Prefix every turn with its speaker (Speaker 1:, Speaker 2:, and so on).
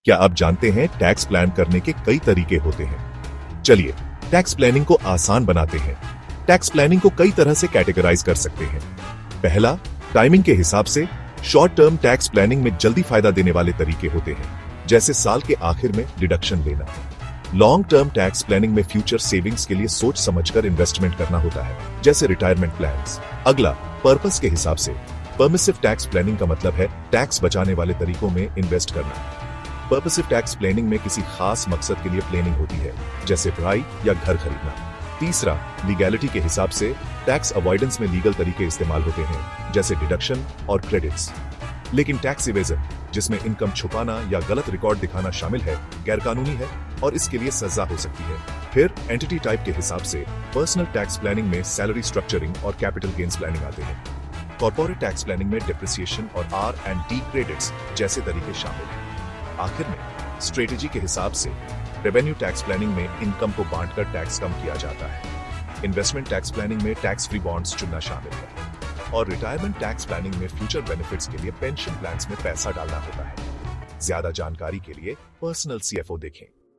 Speaker 1: क्या आप जानते हैं टैक्स प्लान करने के कई तरीके होते हैं? चलिए टैक्स प्लानिंग को आसान बनाते हैं। टैक्स प्लानिंग को कई तरह से कैटेगराइज कर सकते हैं। पहला, टाइमिंग के हिसाब से शॉर्ट टर्म टैक्स प्लानिंग में जल्दी फायदा देने वाले तरीके होते हैं, जैसे साल के आखिर में डिडक्शन लेना। लॉन्ग टर्म टैक्स प्लानिंग में फ्यूचर सेविंग्स के लिए सोच समझकर इन्वेस्टमेंट करना होता है, जैसे रिटायरमेंट प्लान्स। अगला, पर्पस के हिसाब से परमिसिव टैक्स प्लानिंग का मतलब है टैक्स बचाने वाले तरीकों में इन्वेस्ट करना। पर्पसिव टैक्स प्लानिंग में किसी खास मकसद के लिए प्लानिंग होती है, जैसे पढ़ाई या घर खरीदना। तीसरा, लीगैलिटी के हिसाब से टैक्स अवॉइडेंस में लीगल तरीके इस्तेमाल होते हैं, जैसे डिडक्शन और क्रेडिट्स। लेकिन टैक्स इवेजन, जिसमें इनकम छुपाना या गलत रिकॉर्ड दिखाना शामिल है, गैरकानूनी है और इसके लिए सजा हो सकती है। फिर एंटिटी टाइप के हिसाब से पर्सनल टैक्स प्लानिंग में सैलरी स्ट्रक्चरिंग और कैपिटल गेन्स प्लानिंग आते हैं। कॉर्पोरेट टैक्स प्लानिंग में डिप्रिसिएशन और R&D क्रेडिट्स जैसे तरीके शामिल हैं। आखिर में स्ट्रेटेजी के हिसाब से रेवेन्यू टैक्स प्लानिंग में इनकम को बांटकर टैक्स कम किया जाता है। इन्वेस्टमेंट टैक्स प्लानिंग में टैक्स फ्री बॉन्ड्स चुनना शामिल है और रिटायरमेंट टैक्स प्लानिंग में फ्यूचर बेनिफिट्स के लिए पेंशन प्लान्स में पैसा डालना होता है। ज्यादा जानकारी के लिए पर्सनल CFO देखें।